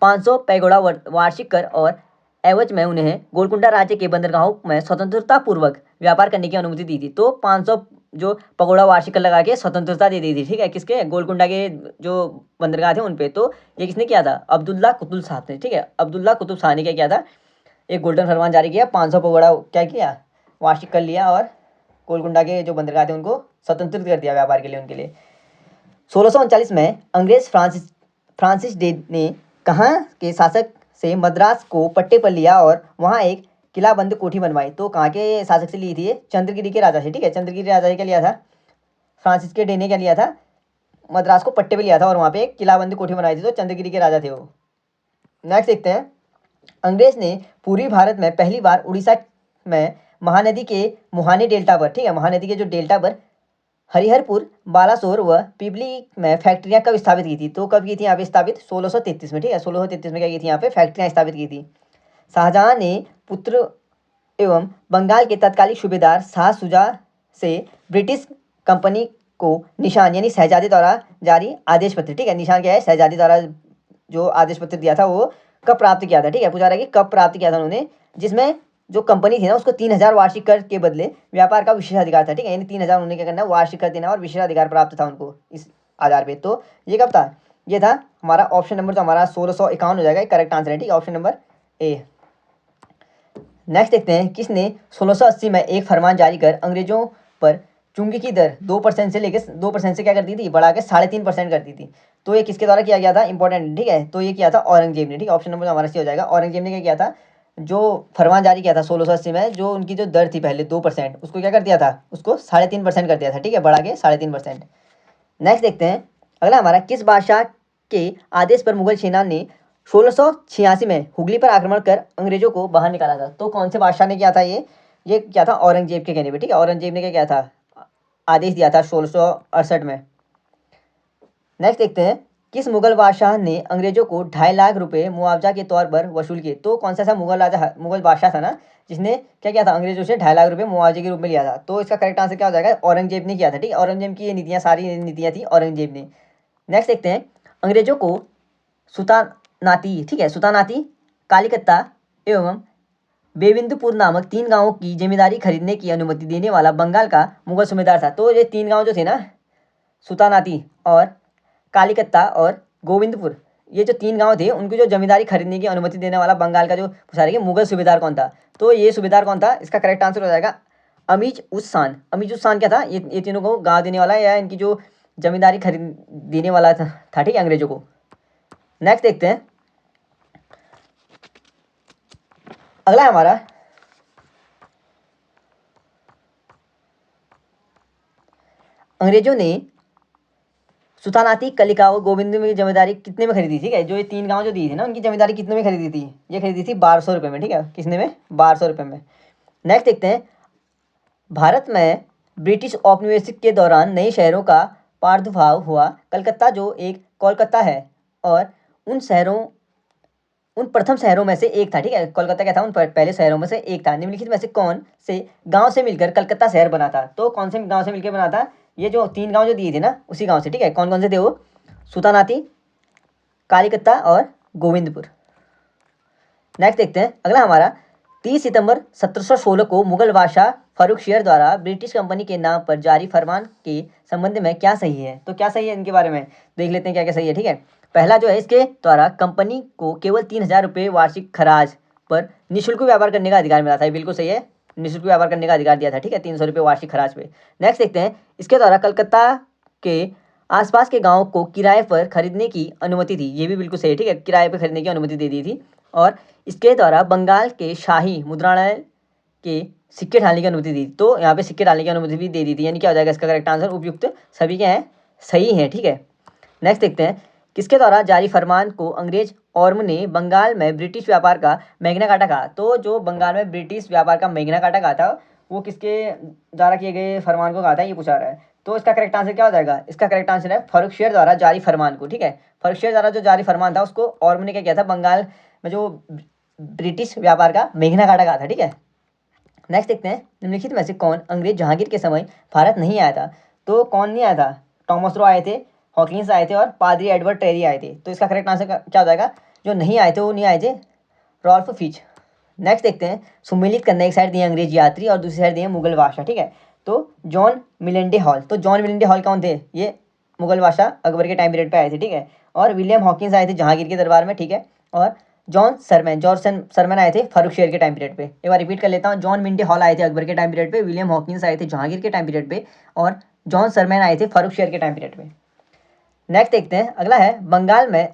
500 पैगोडा वार्षिक कर और एवज में उन्हें गोलकुंडा राज्य के बंदरगाहों में स्वतंत्रता पूर्वक व्यापार करने की अनुमति दी थी? तो 500 जो पगोड़ा वार्षिक कर लगा के स्वतंत्रता दे दी थी, ठीक है, किसके? गोलकुंडा के जो बंदरगाह थे उन पे। तो ये किसने किया था? अब्दुल्ला कुतुब शाह ने, ठीक है, अब्दुल्ला कुतुब शाह ने क्या किया था? एक गोल्डन फरमान जारी किया, 500 पगोड़ा क्या किया? वार्षिक कर लिया और गोलकुंडा के जो बंदरगाह थे उनको स्वतंत्रित कर दिया व्यापार के लिए उनके लिए। 1639 में अंग्रेज फ्रांसिस डे ने कहाँ के शासक से मद्रास को पट्टे पर लिया और वहाँ एक किलाबंद कोठी बनवाई? तो कहाँ के शासक से ली थी ये? चंद्रगिरी के राजा से, ठीक है, चंद्रगिरी राजा से क्या लिया था? फ्रांसिस के डे ने क्या लिया था? मद्रास को पट्टे पे लिया था और वहाँ पे एक किलाबंद कोठी बनाई थी, तो चंद्रगिरी के राजा थे वो। नेक्स्ट देखते हैं, अंग्रेज ने पूर्वी भारत में पहली बार उड़ीसा में महानदी के मुहाने डेल्टा पर, ठीक है, महानदी के जो डेल्टा पर हरिहरपुर, बालासोर व पिपली में फैक्ट्रियां कब स्थापित की थी? तो कब की थी यहाँ पे स्थापित? 1633 में, ठीक है, 1633 में क्या की थी यहाँ पे? फैक्ट्रियां स्थापित की थी। शाहजहां ने पुत्र एवं बंगाल के तत्कालीन सूबेदार शाह शुजा से ब्रिटिश कंपनी को निशान यानी शहजादे द्वारा जारी आदेश पत्र, ठीक है, निशान क्या है? शहजादे द्वारा जो आदेश पत्र दिया था वो कब प्राप्त किया था, ठीक है, पूछा रहा है कि कब प्राप्त किया था उन्होंने, जिसमें जो कंपनी थी ना उसको 3000 वार्षिक कर के बदले व्यापार का विशेषाधिकार था, ठीक है, यानी 3000 उन्होंने क्या करना, वार्षिक कर देना और विशेषाधिकार प्राप्त था उनको इस आधार पे। तो ये कब था? ये था हमारा ऑप्शन नंबर, तो हमारा 1651 हो जाएगा, करेक्ट आंसर है, ठीक है, ऑप्शन नंबर ए। नेक्स्ट देखते हैं, किसने 1680 में एक फरमान जारी कर अंग्रेजों पर चुंगी की दर 2% से लेकर 2% से क्या कर दी थी? बढ़ा के 3.5% कर दी थी। तो ये किसके द्वारा किया गया था? इंपॉर्टेंट, ठीक है, तो ये किया था औरंगजेब ने, ठीक है, ऑप्शन नंबर हमारा सी हो जाएगा। औरंगजेब ने क्या किया था? जो फरमान जारी किया था 1680 में, जो उनकी जो दर थी पहले 2%, उसको क्या कर दिया था? उसको 3.5% कर दिया था, ठीक है, बढ़ा के 3.5%। नेक्स्ट देखते हैं अगला हमारा, किस बादशाह के आदेश पर मुगल सेना ने 1686 में हुगली पर आक्रमण कर अंग्रेजों को बाहर निकाला था? तो कौन से बादशाह ने किया था ये? ये क्या था, औरंगजेब के कहने पे, ठीक है। औरंगजेब ने क्या किया था, आदेश दिया था 1668 में। नेक्स्ट देखते हैं, किस मुगल बादशाह ने अंग्रेजों को 2.5 लाख रुपए मुआवजा के तौर पर वसूल किए। तो कौन सा मुगल बादशाह था ना, जिसने क्या किया था, अंग्रेजों से 2.5 लाख रुपए मुआवजे के रूप में लिया था। तो इसका करेक्ट आंसर क्या हो जाएगा, औरंगजेब ने किया था, ठीक है। औरंगजेब की ये नीतियाँ, सारी नीतियाँ थी औरंगजेब ने। नेक्स्ट देखते हैं, अंग्रेजों को सुल्तानाती, ठीक है, सुल्तानाती, कालीकत्ता एवं बेबिंदुपुर नामक 3 गांवों की जमींदारी खरीदने की अनुमति देने वाला बंगाल का मुगल सूबेदार था। तो ये 3 गांव जो थे ना, सुल्तानाती और कालीकत्ता और गोविंदपुर, ये जो 3 गांव थे, उनकी जो जमींदारी खरीदने की अनुमति देने वाला बंगाल का जो पूछा रही है मुगल सूबेदार कौन था। तो ये सूबेदार कौन था, इसका करेक्ट आंसर हो जाएगा अमीज उस खान। अमीज उस खान क्या था, ये तीनों को गाँव देने वाला या इनकी जो जमींदारी खरीद देने वाला था, ठीक है, अंग्रेजों को। नेक्स्ट देखते हैं, अगला है हमारा, अंग्रेजों ने सुल्तानाती, कलिका और गोविंद में जमींदारी कितने में खरीदी, ठीक है। जो ये 3 गांव जो दी थी ना, उनकी जमींदारी कितने में खरीदी थी, ये खरीदी थी 1200 रुपये में, ठीक है। किसने में, 1200 रुपये में। नेक्स्ट देखते हैं, भारत में ब्रिटिश औपनिवेशिक के दौरान नए शहरों का प्रादुर्भाव हुआ। कलकत्ता जो एक कोलकाता है और उन प्रथम शहरों में से एक था, ठीक है। कोलकाता क्या था, उन पहले शहरों में से एक था। निम्नलिखित में से कौन से गांव से मिलकर कलकत्ता शहर बना था। तो कौन से गांव से मिलकर बना था, ये जो 3 गांव जो दिए थे ना, उसी गांव से, ठीक है। कौन कौन से थे वो, सुल्तानाती, कालीकत्ता और गोविंदपुर। नेक्स्ट देखते हैं, अगला हमारा, 30 सितंबर 1716 को मुगल बादशाह फारूक शेर द्वारा ब्रिटिश कंपनी के नाम पर जारी फरमान के संबंध में क्या सही है। तो क्या सही है, इनके बारे में देख लेते हैं क्या क्या सही है, ठीक है। पहला जो है, इसके द्वारा कंपनी को केवल 3000 रुपये वार्षिक खराज पर निःशुल्क व्यापार करने का अधिकार मिला था। ये बिल्कुल सही है, निःशुल्क व्यापार करने का अधिकार दिया था, ठीक है, 300 रुपये वार्षिक खराज पे। नेक्स्ट देखते हैं, इसके द्वारा कलकत्ता के आसपास के गाँव को किराए पर खरीदने की अनुमति थी। ये भी बिल्कुल सही है, ठीक है, किराए पर खरीदने की अनुमति दे दी थी। और इसके द्वारा बंगाल के शाही मुद्रालय के सिक्के डालने की अनुमति दी। तो यहाँ पे सिक्के डालने की अनुमति भी दे दी थी। यानी क्या हो जाएगा इसका करेक्ट आंसर, उपयुक्त सभी क्या है, सही है, ठीक है। नेक्स्ट देखते हैं, किसके द्वारा जारी फरमान को अंग्रेज ऑर्म ने बंगाल में ब्रिटिश व्यापार का मैग्ना कार्टा कहा। तो जो बंगाल में ब्रिटिश व्यापार का मैग्ना कार्टा कहा था, वो किसके द्वारा किए गए फरमान को कहा था, ये पूछा रहा है। तो इसका करेक्ट आंसर क्या हो जाएगा, इसका करेक्ट आंसर है फारूक शेर द्वारा जारी फरमान को, ठीक है। फारूक शेर द्वारा जो जारी फरमान था, उसको ऑर्म ने क्या किया था, बंगाल में जो ब्रिटिश व्यापार का मैग्ना कार्टा कहा था, ठीक है। नेक्स्ट देखते हैं, निम्नलिखित में से कौन अंग्रेज जहांगीर के समय भारत नहीं आया था। तो कौन नहीं आया था, टॉमस रो आए थे, हॉकिंस आए थे और पादरी एडवर्ड टेरी आए थे। तो इसका करेक्ट आंसर क्या हो जाएगा, जो नहीं आए थे वो नहीं आए थे, रॉल्फ फिच। नेक्स्ट देखते हैं, सुमेलित करना, एक साइड दिए अंग्रेज यात्री और दूसरी साइड दिए मुगल बादशाह, ठीक है। तो जॉन मिलेंडे हॉल, तो जॉन मिलेंडे हॉल कौन थे, ये मुगल बादशाह अकबर के टाइम पीरियड पे आए थे, ठीक है। और विलियम हॉकिंस आए थे जहांगीर के दरबार में, ठीक है। और जॉन सरमैन आए थे फारूक शेर के टाइम पीरियड पे। एक बार रिपीट कर लेता हूँ, जॉन मिंटे हॉल आए थे अकबर के टाइम पीरियड पे, विलियम हॉकिंस आए थे जहांगीर के टाइम पीरियड पे और जॉन सरमैन आए थे फारूक शेर के टाइम पीरियड पे। नेक्स्ट देखते हैं, अगला है, बंगाल में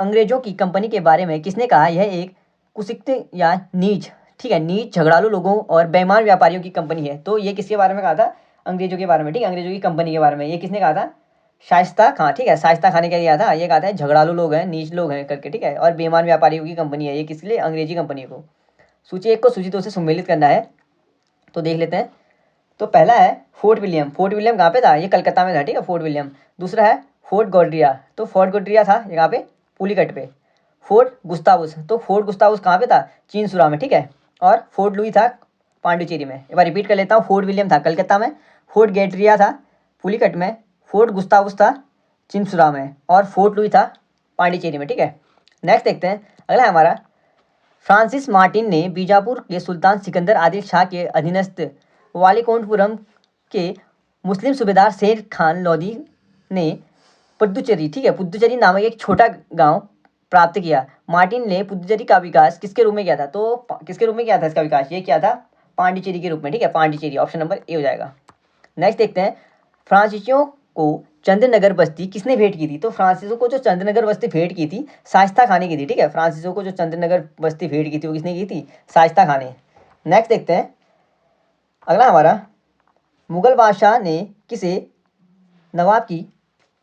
अंग्रेजों की कंपनी के बारे में किसने कहा, यह एक कुसिक्त या नीच, ठीक है, नीच, झगड़ालू लोगों और बेईमान व्यापारियों की कंपनी है। तो ये किसके बारे में कहा था, अंग्रेजों के बारे में, ठीक है, अंग्रेजों की कंपनी के बारे में। ये किसने कहा था, शाइस्ता खां, ठीक है, शाइस्ता खां ने क्या किया था, ये कहा था झगड़ालू लोग हैं, नीच लोग हैं करके, ठीक है, और बेईमान व्यापारियों की कंपनी है। ये किसके लिए, अंग्रेजी कंपनी को। सूची 1 को सूची 2 से सम्मिलित करना है, तो देख लेते हैं। तो पहला है फोर्ट विलियम। फोर्ट विलियम कहाँ पे था, ये कलकत्ता में था, ठीक है, फोर्ट विलियम। दूसरा है फोर्ट गॉड्रिया, तो फोर्ट गॉड्रिया था यहाँ पे पुलिकट पे। फोर्ट गुस्तावुस, तो फोर्ट गुस्तावुस कहाँ पे था, चीनसुरा में, ठीक है। और फोर्ट लुई था पांडिचेरी में। एक बार रिपीट कर लेता हूँ, फोर्ट विलियम था कलकत्ता में, फोर्ट गैड्रिया था पुलिकट में, फोर्ट गुस्तावुस था चिनसुरा में और फोर्ट लुई था पांडिचेरी में, ठीक है। नेक्स्ट देखते हैं, अगला है हमारा, फ्रांसिस मार्टिन ने बीजापुर के सुल्तान सिकंदर आदिल शाह के अधीनस्थ वालीकोंडपुरम के मुस्लिम सूबेदार शेर खान लोदी ने पुदुचेरी, ठीक है, पुदुचेरी नामक एक छोटा गांव प्राप्त किया। मार्टिन ने पुदुचेरी का विकास किसके रूप में किया था, तो किसके रूप में किया था इसका विकास, ये किया था पांडिचेरी के रूप में, ठीक है, पांडिचेरी, ऑप्शन नंबर ए हो जाएगा। नेक्स्ट देखते हैं, फ्रांसीसियों को चंद्रनगर बस्ती किसने भेंट की थी। तो फ्रांसीसियों को जो चंद्रनगर बस्ती भेंट की थी, शाइस्ता खान ने की थी, ठीक है। फ्रांसीसियों को जो चंद्रनगर बस्ती भेंट की थी वो किसने की थी, शाइस्ता खान ने। नेक्स्ट देखते हैं, अगला हमारा, मुगल बादशाह ने किसे नवाब की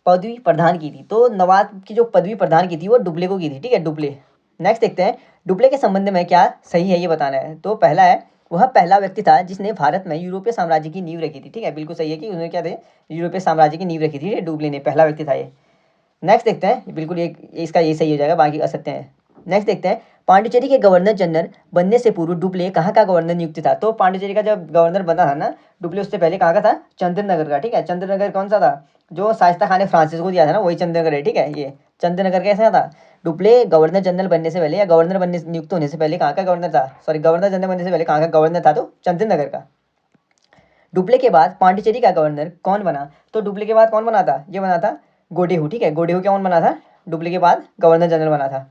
पदवी प्रदान की थी। तो नवाब की जो पदवी प्रदान की थी वो डुप्ले को की थी, ठीक है, डुप्ले। नेक्स्ट देखते हैं, डुप्ले के संबंध में क्या सही है ये बताना है। तो पहला है, वह पहला व्यक्ति था जिसने भारत में यूरोपीय साम्राज्य की नींव रखी थी। ठीक है, बिल्कुल सही है कि उन्होंने क्या थे, यूरोपीय साम्राज्य की नींव रखी थी डुप्ले ने, पहला व्यक्ति था ये। नेक्स्ट देखते हैं, बिल्कुल ये इसका ये सही हो जाएगा, बाकी असत्य है। नेक्स्ट देखते हैं, पांडिचेरी के गवर्नर जनरल बनने से पूर्व डुप्ले कहाँ का गवर्नर नियुक्त था। तो पांडिचेरी का जब गवर्नर बना था ना डुप्ले, उससे पहले कहाँ का था, चंद्रनगर का। ठीक है, चंद्रनगर कौन सा था, जो शाइस्ता खान ने फ्रांसिस को दिया था ना, वही चंद्रनगर है। ठीक है, ये चंद्रनगर कैसा था। डुप्ले गवर्नर जनरल बनने से पहले या गवर्नर बनने नियुक्त होने से पहले कहाँ का गवर्नर था, सॉरी गवर्नर जनरल बनने से पहले कहाँ का गवर्नर था, तो चंद्रनगर का। डुप्ले के बाद पांडिचेरी का गवर्नर कौन बना, तो डुप्ले के बाद कौन बना था, ये बना था गोडेहू। ठीक है, गोडेहू कौन बना था, डुप्ले के बाद गवर्नर जनरल बना था।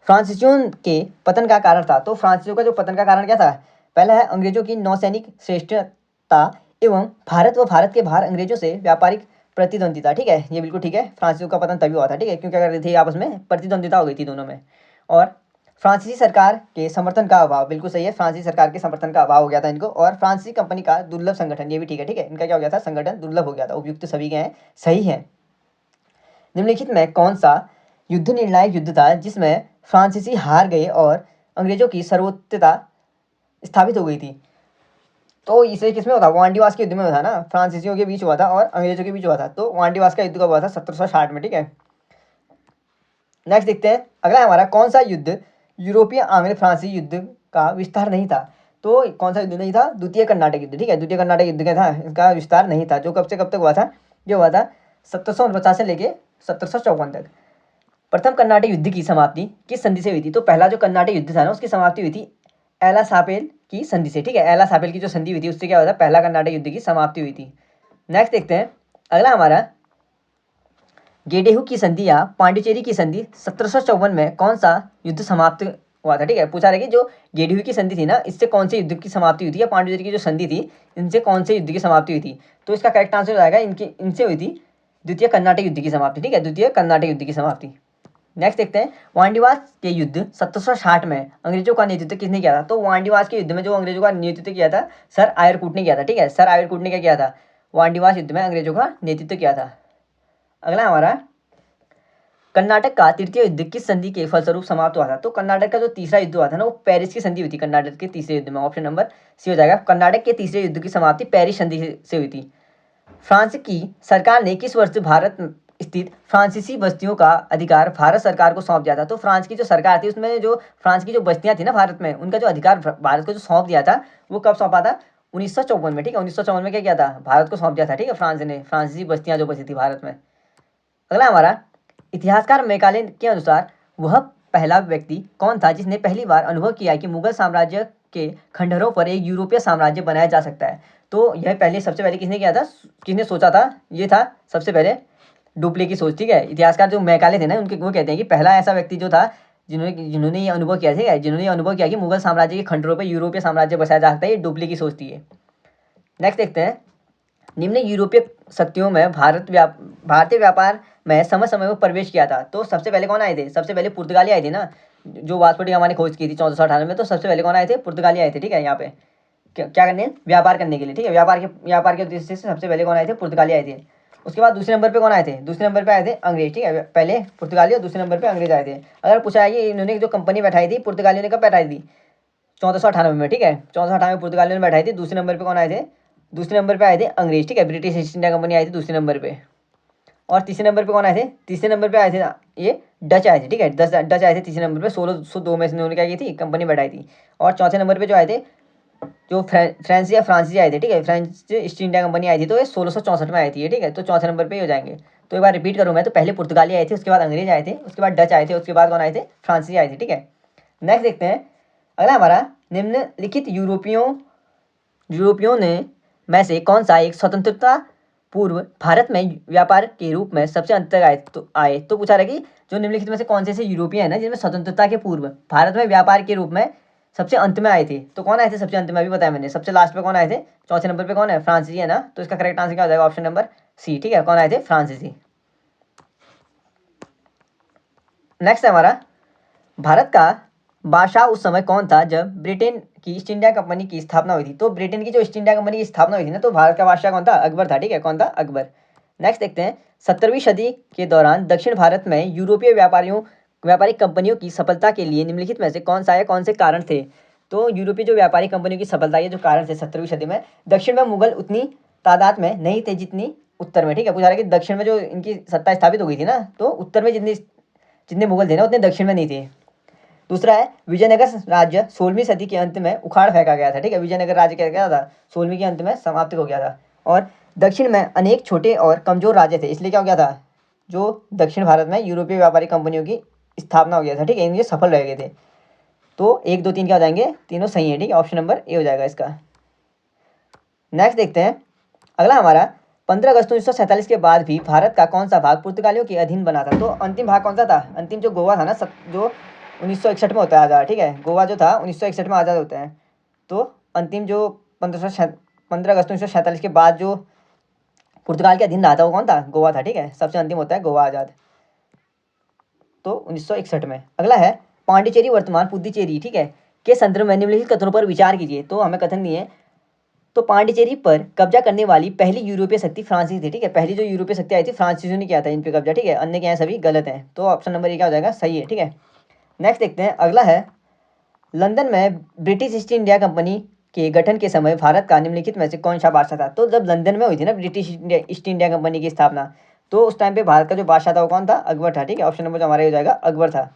फ्रांसीसियों के पतन का कारण था, तो फ्रांसीसियों का जो पतन का कारण क्या था, पहला है अंग्रेजों की नौसैनिक श्रेष्ठता एवं भारत व भारत के बाहर अंग्रेजों से व्यापारिक प्रतिद्वंदिता। ठीक है, ये बिल्कुल ठीक है, फ्रांसीसियों का पतन तभी हुआ था। ठीक है, क्योंकि अगर थे आपस में प्रतिद्वंदिता हो गई थी दोनों में। और फ्रांसीसी सरकार के समर्थन का अभाव, बिल्कुल सही है, फ्रांसीसी सरकार के समर्थन का अभाव हो गया था इनको। और फ्रांसीसी कंपनी का दुर्लभ संगठन, ये भी ठीक है। ठीक है, इनका क्या हो गया था, संगठन दुर्लभ हो गया था। उपयुक्त सभी के हैं, सही है। निम्नलिखित में कौन सा युद्ध निर्णायक युद्ध था जिसमें फ्रांसीसी हार गए और अंग्रेजों की सर्वोच्चता स्थापित हो गई थी। तो इसे किसमें हुआ था, वांडीवास के युद्ध में हुआ था ना, फ्रांसीसियों के बीच हुआ था और अंग्रेजों के बीच हुआ था। तो वांडीवास का युद्ध कब हुआ था, 1760 में। ठीक है, नेक्स्ट देखते हैं अगला हमारा, कौन सा युद्ध यूरोपीय आंग्ल फ्रांसीसी युद्ध का विस्तार नहीं था। तो कौन सा युद्ध नहीं था, द्वितीय कर्नाटक युद्ध। ठीक है, द्वितीय कर्नाटक युद्ध क्या था, इसका विस्तार नहीं था, जो कब से कब तक हुआ था, जो हुआ था 1749 से लेके 1754 तक। प्रथम कर्नाटक युद्ध की समाप्ति किस संधि से हुई थी, तो पहला जो कर्नाटक युद्ध था ना उसकी समाप्ति हुई थी एला सापेल की संधि से। ठीक है, एला सापेल की जो संधि हुई थी उससे क्या हुआ था, पहला कर्नाटक युद्ध की समाप्ति हुई थी। नेक्स्ट देखते हैं अगला हमारा, गेडेहू की संधि या पांडिचेरी की संधि 1754 में कौन सा युद्ध समाप्त हुआ था। ठीक है, पूछा रहा कि जो गेडेहू की संधि थी ना, इससे कौन से युद्ध की समाप्ति हुई थी, या पांडिचेरी की जो संधि थी इनसे कौन से युद्ध की समाप्ति हुई थी। तो इसका करेक्ट आंसर हो जाएगा, इनसे हुई थी द्वितीय कर्नाटक युद्ध की समाप्ति। ठीक है, द्वितीय कर्नाटक युद्ध की समाप्ति। नेक्स्ट देखते हैं, वांडीवास के युद्ध 1760 में अंग्रेजों का नेतृत्व किसने किया था। तो वांडीवास के युद्ध में जो अंग्रेजों का नेतृत्व किया था, सर आयरकूट ने किया था। ठीक है, सर आयरकूट ने क्या किया था, वांडीवास युद्ध में अंग्रेजों का नेतृत्व किया था। अगला हमारा, कर्नाटक का तृतीय युद्ध किस संधि के फलस्वरूप समाप्त हुआ था। तो कर्नाटक का जो तीसरा युद्ध हुआ था ना, वो पेरिस की संधि हुई थी। कर्नाटक के तीसरे युद्ध में, ऑप्शन नंबर सी हो जाएगा, कर्नाटक के तीसरे युद्ध की समाप्ति पेरिस संधि से हुई थी। फ्रांस की सरकार ने किस वर्ष भारत स्थित फ्रांसीसी बस्तियों का अधिकार भारत सरकार को सौंप दिया था। तो फ्रांस की जो सरकार थी उसमें जो फ्रांस की जो बस्तियां थी ना भारत में, उनका जो अधिकार भारत को जो सौंप दिया था, वो कब सौंपा था, 1954 में। ठीक है, 1954 में क्या किया था, भारत को सौंप दिया था। ठीक है, फ्रांस ने फ्रांसीसी बस्तियां जो बची थी भारत में। अगला हमारा, इतिहासकार मैकाले के अनुसार वह पहला व्यक्ति कौन था जिसने पहली बार अनुभव किया कि मुगल साम्राज्य के खंडहरों पर एक यूरोपीय साम्राज्य बनाया जा सकता है। तो यह पहले सबसे पहले किसने किया था, किसने सोचा था, ये था सबसे पहले डुप्ले की सोच। ठीक है, इतिहासकार जो मैकाले थे ना उनके, वो कहते हैं कि पहला ऐसा व्यक्ति जो था जिन्होंने ये अनुभव किया, ठीक है, जिन्होंने ये अनुभव किया कि मुगल साम्राज्य के खंडहरों पर यूरोपीय साम्राज्य बसाया जा सकता है, ये डुप्ले की सोच थी ये। नेक्स्ट देखते हैं, निम्न यूरोपीय शक्तियों में भारतीय व्यापार में समय समय पर प्रवेश किया था। तो सबसे पहले कौन आए थे, सबसे पहले पुर्तगाली आए थे ना, जो वास्को डी गामा ने खोज की थी 1498 में। तो सबसे पहले कौन आए थे, पुर्तगाली आए थे। ठीक है, यहाँ पे क्या करने, व्यापार करने के लिए। ठीक है, व्यापार के उद्देश्य से सबसे पहले कौन आए थे, पुर्तगाली आए थे। उसके बाद दूसरे नंबर पे कौन आए थे, दूसरे नंबर पे आए थे अंग्रेज। ठीक है, पहले पुर्तगाली और दूसरे नंबर पे अंग्रेज आए थे। अगर पूछा है कि इन्होंने जो कंपनी बैठाई थी पुर्तगालियों ने कब बैठाई थी, 1498 में। ठीक है, 1498 में पुर्तगालियों ने बैठाई थी। दूसरे नंबर पे कौन आए थे, दूसरे नंबर पे आए थे अंग्रेज। ठीक है, ब्रिटिश ईस्ट इंडिया कंपनी आई थी दूसरे नंबर पे। और तीसरे नंबर पे कौन आए थे, तीसरे नंबर पे आए थे ये डच आए थे। ठीक है, डच आए थे तीसरे नंबर पे, 1602 में इन्होंने क्या की थी, कंपनी बैठाई थी। और चौथे नंबर पे जो आए थे, जो फ्रेंच या फ्रांसीसी आए थे। ठीक है, फ्रेंच ईस्ट इंडिया कंपनी आई थी, तो ये 1664 में आई थी। ठीक है, तो चौथे नंबर पे ही हो जाएंगे। तो एक बार रिपीट करूँ मैं, तो पहले पुर्तगाली आए थे, उसके बाद अंग्रेज आए थे, उसके बाद डच आए थे, उसके बाद कौन आए थे, फ्रांसीसी आए थे। ठीक है, नेक्स्ट देखते हैं अगला हमारा, निम्नलिखित यूरोपियों ने में से कौन सा एक स्वतंत्रता पूर्व भारत में व्यापार के रूप में सबसे अंत तक आए। तो पूछा रहा कि जो निम्नलिखित में से कौन से यूरोपीय है ना जिनमें स्वतंत्रता के पूर्व भारत में व्यापार के रूप में सबसे अंत में आए थे। तो कौन आए थे सबसे अंत में, अभी बताया मैंने, सबसे लास्ट पे कौन आए थे, चौथे नंबर पे कौन है, फ्रांसीसी है ना। तो इसका करेक्ट आंसर क्या हो जाएगा, ऑप्शन नंबर सी। ठीक है, कौन आए थे, फ्रांसीसी। नेक्स्ट है हमारा, भारत का बादशाह उस समय कौन था जब ब्रिटेन की ईस्ट इंडिया कंपनी की स्थापना हुई थी। तो ब्रिटेन की जो ईस्ट इंडिया कंपनी की स्थापना हुई थी ना, तो भारत का बादशाह कौन था, अकबर था। ठीक है, कौन था, अकबर। नेक्स्ट देखते हैं, 17वीं सदी के दौरान दक्षिण भारत में यूरोपीय व्यापारिक कंपनियों की सफलता के लिए निम्नलिखित में से कौन सा या कौन से कारण थे। तो यूरोपीय जो व्यापारिक कंपनियों की सफलता के जो कारण थे 17वीं सदी में, दक्षिण में मुगल उतनी तादाद में नहीं थे जितनी उत्तर में, ठीक है। पूछा रहा है कि दक्षिण में जो इनकी सत्ता स्थापित हो गई थी ना, तो उत्तर में जितने मुगल थे ना उतने दक्षिण में नहीं थे। दूसरा है विजयनगर राज्य 16वीं सदी के अंत में उखाड़ फेंका गया था, ठीक है। विजयनगर राज्य क्या गया था, 16वीं के अंत में समाप्त हो गया था। और दक्षिण में अनेक छोटे और कमजोर राज्य थे, इसलिए क्या हो गया था, जो दक्षिण भारत में यूरोपीय व्यापारिक कंपनियों की स्थापना हो गया था, ठीक है। इनके सफल रह गए थे। तो 1, 2, 3 क्या हो जाएंगे, तीनों सही है, ठीक है। ऑप्शन नंबर ए हो जाएगा इसका। नेक्स्ट देखते हैं अगला हमारा, 15 अगस्त 1947 के बाद भी भारत का कौन सा भाग पुर्तगालियों के अधीन बना था। तो अंतिम भाग कौन सा था, अंतिम जो गोवा था ना, जो 1961 में होता है आज़ाद, ठीक है। गोवा जो था 1961 में आज़ाद होता है। तो अंतिम जो 15 अगस्त 1947 के बाद जो पुर्तगाल के अधीन रहा था वो कौन था, गोवा था, ठीक है। सबसे अंतिम होता है गोवा आज़ाद, तो 1961 में। अगला है पांडिचेरी वर्तमान पुद्दुचेरी, ठीक है, के संदर्भ में निम्नलिखित कथनों पर विचार कीजिए। तो हमें कथन दिए, तो पांडिचेरी पर कब्जा करने वाली पहली यूरोपीय शक्ति फ्रांसीसी थी, ठीक है। पहली जो यूरोपीय शक्ति आई थी फ्रांसीसियों ने किया था इन पे कब्जा, ठीक है। अन्य के यहाँ सभी गलत हैं, तो ऑप्शन नंबर ए क्या हो जाएगा, सही है, ठीक है। नेक्स्ट देखते हैं अगला है, लंदन में ब्रिटिश ईस्ट इंडिया कंपनी के गठन के समय भारत का निम्नलिखित में से कौन सा बादशाह था। तो जब लंदन में हुई थी ना ब्रिटिश ईस्ट इंडिया कंपनी की स्थापना, तो उस टाइम पे भारत का जो बादशाह था वो कौन था, अकबर था, ठीक है। ऑप्शन नंबर जो हमारा हो जाएगा अकबर था।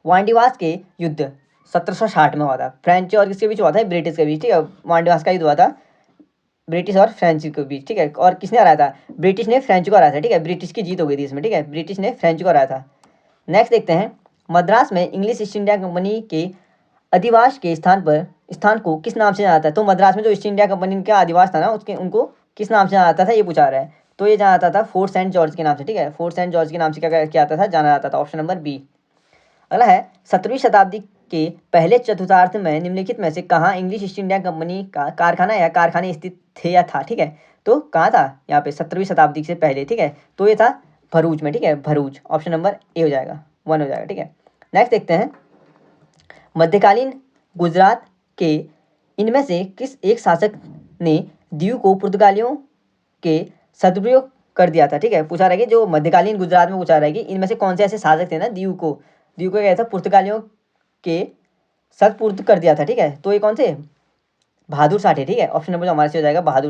वांडीवास के युद्ध 1760 में हुआ था, फ्रेंच और किसके बीच हुआ था, ब्रिटिश के बीच, ठीक है। वांडीवास का युद्ध हुआ था ब्रिटिश और फ्रेंच के बीच, ठीक है। और किसने हराया था, ब्रिटिश ने फ्रेंच को हराया था, ठीक है। ब्रिटिश की जीत हो गई थी इसमें, ठीक है। ब्रिटिश ने फ्रेंच को हराया था। नेक्स्ट देखते हैं, मद्रास में इंग्लिश ईस्ट इंडिया कंपनी के अधिवास के स्थान को किस नाम से जाना जाता है। तो मद्रास में जो ईस्ट इंडिया कंपनी का अधिवास था ना, उसके उनको किस नाम से जाना जाता था, ये पूछा रहा है। तो ये जाना जाता था फोर्ट सेंट जॉर्ज के नाम से, ठीक है। फोर्ट सेंट जॉर्ज के नाम से क्या जाता था, जाना जाता था। Option number B. अगला है 17वीं शताब्दी के पहले चतुर्थार्थ में निम्नलिखित में से कहाँ इंग्लिश ईस्ट इंडिया कंपनी का कारखाना या कारखाने स्थित थे या था, ठीक है। तो कहाँ था यहाँ पे 17वीं शताब्दी से पहले, ठीक है। तो ये था भरूच में, ठीक है, भरूच। ऑप्शन नंबर ए हो जाएगा, 1 हो जाएगा, ठीक है। नेक्स्ट देखते हैं, मध्यकालीन गुजरात के इनमें से किस एक शासक ने दीव को पुर्तगालियों के सदुपयोग कर दिया था, ठीक है। पूछा रहा है कि जो मध्यकालीन गुजरात में पूछा रहा है कि इनमें से कौन से ऐसे शासक थे ना, दीव को क्या था, पुर्तगालियों के सदपुर्द कर दिया था, ठीक है। तो ये कौन थे, बहादुर शाह थे, ठीक है। ऑप्शन नंबर हमारे से हो जाएगा बहादुर।